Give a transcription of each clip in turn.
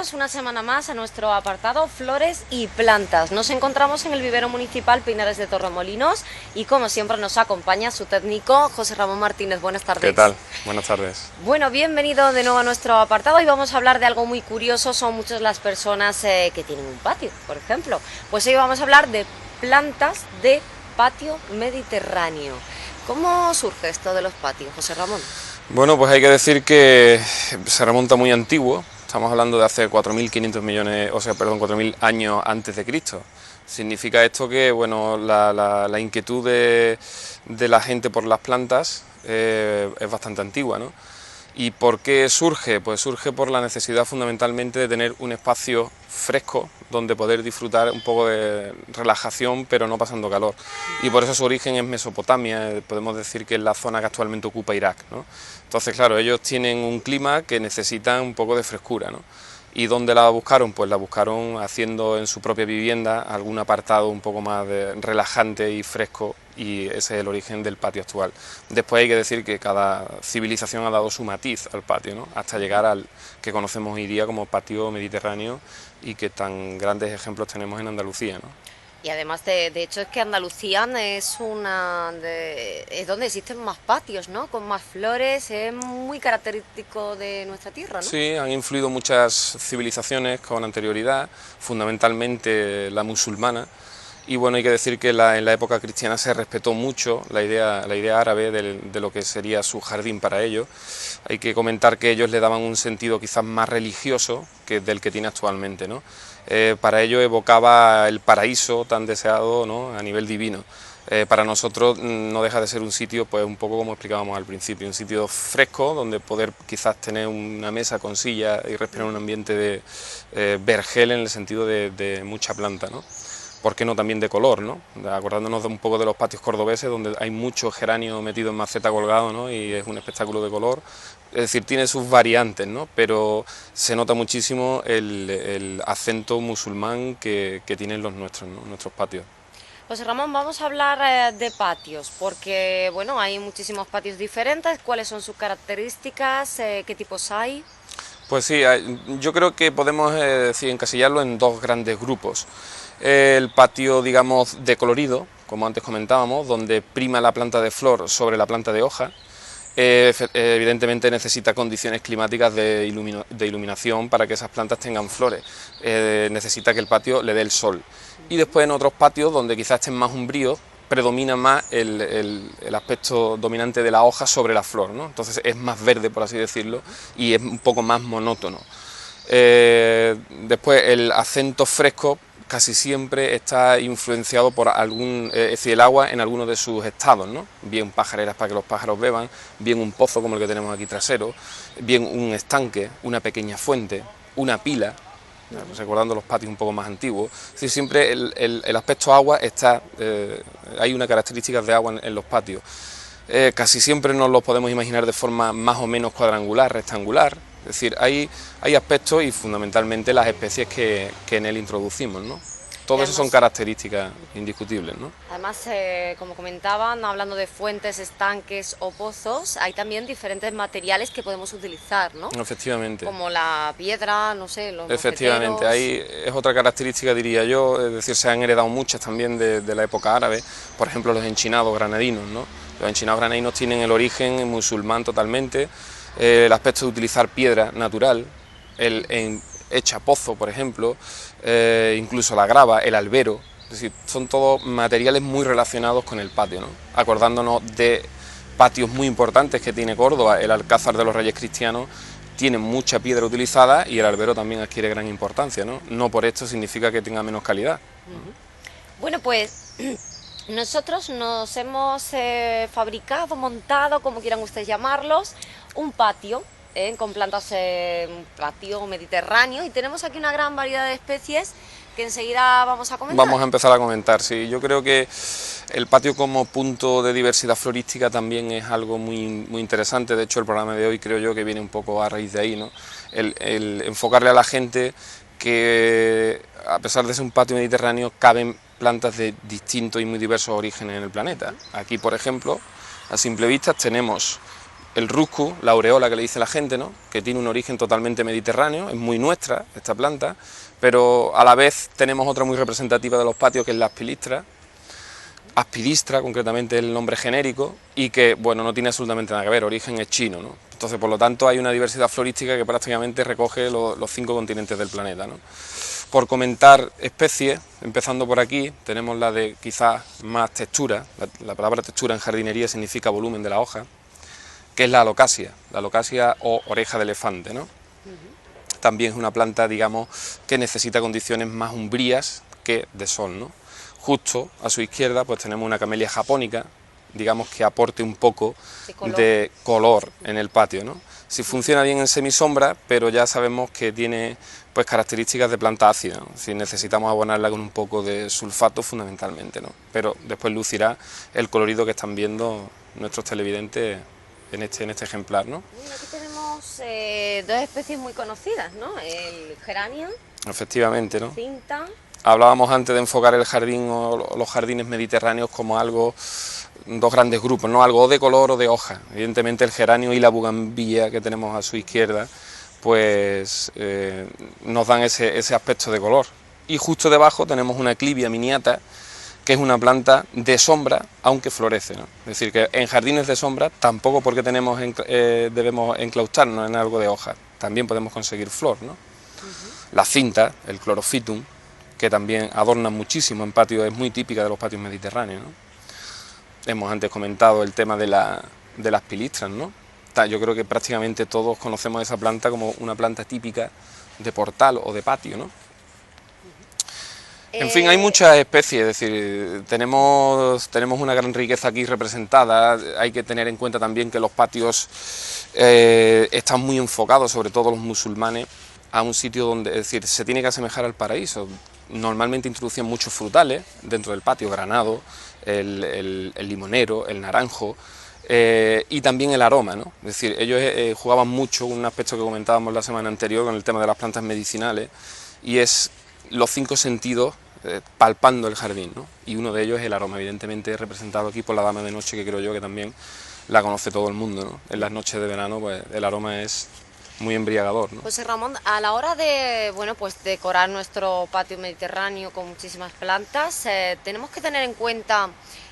bienvenidos una semana más a nuestro apartado Flores y Plantas. Nos encontramos en el vivero municipal Pinares de Torremolinos y como siempre nos acompaña su técnico José Ramón Martínez. Buenas tardes. ¿Qué tal? Buenas tardes. Bueno, bienvenido de nuevo a nuestro apartado y vamos a hablar de algo muy curioso. Son muchas las personas que tienen un patio, por ejemplo. Pues hoy vamos a hablar de plantas de patio mediterráneo. ¿Cómo surge esto de los patios, José Ramón? Bueno, pues hay que decir que se remonta muy antiguo, estamos hablando de hace 4.500 millones, 4.000 años antes de Cristo. Significa esto que, bueno, la inquietud de la gente por las plantas es bastante antigua, ¿no? ¿Y por qué surge? Pues surge por la necesidad fundamentalmente de tener un espacio fresco donde poder disfrutar un poco de relajación pero no pasando calor. Y por eso su origen es Mesopotamia, podemos decir que es la zona que actualmente ocupa Irak, ¿no? Entonces, claro, ellos tienen un clima que necesitan un poco de frescura, ¿no? ¿Y dónde la buscaron? Pues la buscaron haciendo en su propia vivienda algún apartado un poco más relajante y fresco, y ese es el origen del patio actual. Después hay que decir que cada civilización ha dado su matiz al patio, ¿no? Hasta llegar al que conocemos hoy día como patio mediterráneo y que tan grandes ejemplos tenemos en Andalucía, ¿no? Y además, de hecho, es que Andalucía es es donde existen más patios, ¿no? Con más flores, es muy característico de nuestra tierra, ¿no? Sí, han influido muchas civilizaciones con anterioridad, fundamentalmente la musulmana. Y bueno, hay que decir que en la época cristiana se respetó mucho la idea árabe de lo que sería su jardín para ellos. Hay que comentar que ellos le daban un sentido quizás más religioso que del que tiene actualmente, ¿no? Para ellos evocaba el paraíso tan deseado, ¿no?, a nivel divino. Para nosotros no deja de ser un sitio, pues un poco como explicábamos al principio, un sitio fresco donde poder quizás tener una mesa con silla y respirar un ambiente de vergel en el sentido de mucha planta, ¿no? ¿Por qué no también de color, ¿no? Acordándonos un poco de los patios cordobeses, donde hay mucho geranio metido en maceta colgado, ¿no? Y es un espectáculo de color. Es decir, tiene sus variantes, ¿no? Pero se nota muchísimo el acento musulmán que tienen los nuestros, ¿no?, nuestros patios. José Ramón, vamos a hablar de patios, porque bueno, hay muchísimos patios diferentes. ¿Cuáles son sus características? ¿Qué tipos hay? Pues sí, yo creo que podemos encasillarlo en dos grandes grupos. El patio, digamos, decolorido, como antes comentábamos, donde prima la planta de flor sobre la planta de hoja. Evidentemente necesita condiciones climáticas de iluminación para que esas plantas tengan flores. Necesita que el patio le dé el sol. Y después en otros patios donde quizás estén más umbríos, predomina más el aspecto dominante de la hoja sobre la flor, ¿no? Entonces es más verde, por así decirlo, y es un poco más monótono. Después el acento fresco casi siempre está influenciado por es decir, el agua en alguno de sus estados, ¿no? Bien pajareras para que los pájaros beban, bien un pozo como el que tenemos aquí trasero, bien un estanque, una pequeña fuente, una pila, recordando los patios un poco más antiguos. Es decir, siempre el aspecto agua está, hay una característica de agua en los patios. Casi siempre nos los podemos imaginar de forma más o menos cuadrangular, rectangular. Es decir, hay aspectos y fundamentalmente las especies que en él introducimos, ¿no? Todo eso son características indiscutibles, ¿no? Además, como comentaban, hablando de fuentes, estanques o pozos, hay también diferentes materiales que podemos utilizar, ¿no? Efectivamente. Como la piedra, no sé, los Efectivamente, mosqueteros. ahí es otra característica, diría yo, es decir, se han heredado muchas también de la época árabe, por ejemplo los enchinados granadinos, ¿no? Los enchinados granadinos tienen el origen musulmán totalmente, el aspecto de utilizar piedra natural, hecha pozo, por ejemplo, incluso la grava, el albero, es decir, son todos materiales muy relacionados con el patio, ¿no? Acordándonos de patios muy importantes que tiene Córdoba, el Alcázar de los Reyes Cristianos tiene mucha piedra utilizada y el albero también adquiere gran importancia, ¿no? No por esto significa que tenga menos calidad. Bueno, pues nosotros nos hemos fabricado, montado, como quieran ustedes llamarlos, un patio con plantas, un patio mediterráneo, y tenemos aquí una gran variedad de especies que enseguida vamos a comentar. Vamos a empezar a comentar, sí. Yo creo que el patio como punto de diversidad florística también es algo muy interesante. De hecho, el programa de hoy creo yo que viene un poco a raíz de ahí, ¿no? El enfocarle a la gente que, a pesar de ser un patio mediterráneo, caben plantas de distintos y muy diversos orígenes en el planeta. Aquí, por ejemplo, a simple vista tenemos el ruscu, la aureola que le dice la gente, ¿no? Que tiene un origen totalmente mediterráneo, es muy nuestra esta planta, pero a la vez tenemos otra muy representativa de los patios, que es la aspilistra. Aspidistra, concretamente el nombre genérico, y que, bueno, no tiene absolutamente nada que ver, origen es chino, ¿no? Entonces, por lo tanto, hay una diversidad florística que prácticamente recoge los 5 continentes del planeta, ¿no? Por comentar especies, empezando por aquí, tenemos la de quizás más textura, la palabra textura en jardinería significa volumen de la hoja, que es la alocasia o oreja de elefante, ¿no? También es una planta, digamos, que necesita condiciones más umbrías que de sol, ¿no? Justo a su izquierda pues tenemos una camelia japónica, digamos que aporte un poco de color en el patio, ¿no? Si funciona bien en semisombra, pero ya sabemos que tiene pues características de planta ácida, ¿no? Si necesitamos abonarla con un poco de sulfato fundamentalmente, ¿no? Pero después lucirá el colorido que están viendo nuestros televidentes en este ejemplar, ¿no? Aquí tenemos 2 especies muy conocidas, ¿no? El geranio. Efectivamente, ¿no? Cinta. Hablábamos antes de enfocar el jardín o los jardines mediterráneos como algo, 2 grandes grupos, ¿no? Algo de color o de hoja. Evidentemente el geranio y la bugambilla que tenemos a su izquierda, pues nos dan ese aspecto de color. Y justo debajo tenemos una clivia miniata, que es una planta de sombra, aunque florece, ¿no? Es decir, que en jardines de sombra tampoco porque debemos enclaustarnos en algo de hoja, también podemos conseguir flor, ¿no? La cinta, el clorofítum, que también adorna muchísimo en patios, es muy típica de los patios mediterráneos, ¿no? Hemos antes comentado el tema de las pilistras, ¿no? Yo creo que prácticamente todos conocemos esa planta como una planta típica de portal o de patio, ¿no? En fin, hay muchas especies, es decir, tenemos una gran riqueza aquí representada. Hay que tener en cuenta también que los patios están muy enfocados, sobre todo los musulmanes, a un sitio donde, es decir, se tiene que asemejar al paraíso. Normalmente introducían muchos frutales dentro del patio, granado, el limonero, el naranjo, y también el aroma, ¿no? Es decir, ellos jugaban mucho, un aspecto que comentábamos la semana anterior con el tema de las plantas medicinales, y es los 5 sentidos palpando el jardín, ¿no? Y uno de ellos es el aroma, evidentemente representado aquí por la dama de noche, que creo yo que también la conoce todo el mundo, ¿no? En las noches de verano pues el aroma es muy embriagador, ¿no? José Ramón, a la hora de, bueno, pues decorar nuestro patio mediterráneo con muchísimas plantas, tenemos que tener en cuenta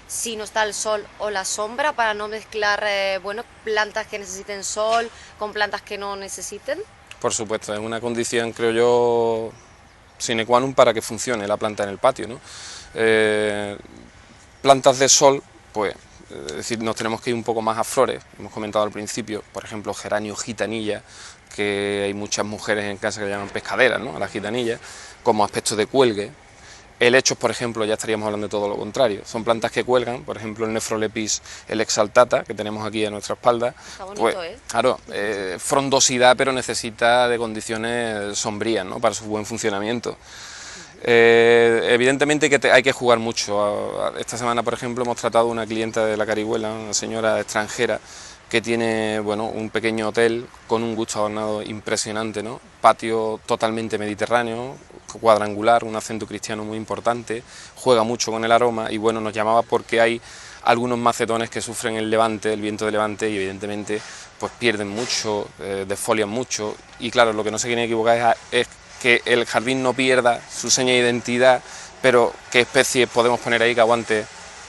si nos da el sol o la sombra para no mezclar, bueno, plantas que necesiten sol con plantas que no necesiten. Por supuesto, es una condición, creo yo, sine qua non para que funcione la planta en el patio, ¿no? Plantas de sol, pues, es decir, nos tenemos que ir un poco más a flores. Hemos comentado al principio, por ejemplo, geranio gitanilla, que hay muchas mujeres en casa que le llaman pescaderas, ¿no? A la gitanilla, como aspecto de cuelgue. Helechos, por ejemplo, ya estaríamos hablando de todo lo contrario. Son plantas que cuelgan, por ejemplo, el Nephrolepis el exaltata, que tenemos aquí a nuestra espalda. Está bonito, pues, claro, frondosidad, pero necesita de condiciones sombrías, ¿no? Para su buen funcionamiento. Evidentemente que hay que jugar mucho. Esta semana, por ejemplo, hemos tratado a una clienta de la Carihuela, una señora extranjera, que tiene, bueno, un pequeño hotel con un gusto adornado impresionante, ¿no? Patio totalmente mediterráneo, cuadrangular, un acento cristiano muy importante, juega mucho con el aroma y, bueno, nos llamaba porque hay algunos macetones que sufren el levante, el viento de levante, y evidentemente pues pierden mucho, desfolian mucho, y claro, lo que no se quiere equivocar es que el jardín no pierda su seña de identidad, pero qué especies podemos poner ahí que aguante.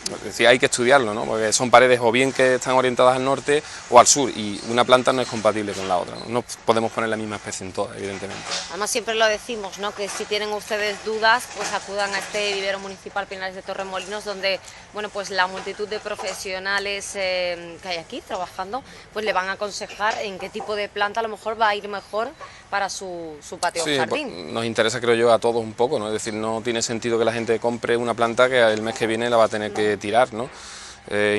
Es decir, hay que estudiarlo, ¿no? Porque son paredes o bien que están orientadas al norte o al sur, y una planta no es compatible con la otra, ¿no? No podemos poner la misma especie en todas, evidentemente. Además siempre lo decimos, ¿no? Que si tienen ustedes dudas, pues acudan a este vivero municipal Pinares de Torremolinos, donde, bueno, pues la multitud de profesionales que hay aquí trabajando, pues le van a aconsejar en qué tipo de planta a lo mejor va a ir mejor para su patio o Sí, jardín. pues, nos interesa, creo yo, a todos un poco, ¿no? Es decir, no tiene sentido que la gente compre una planta que el mes que viene la va a tener que tirar, ¿no?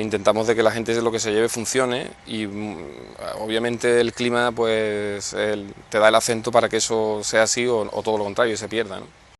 Intentamos de que la gente lo que se lleve funcione, y obviamente el clima pues te da el acento para que eso sea así, o todo lo contrario, se pierda, ¿no?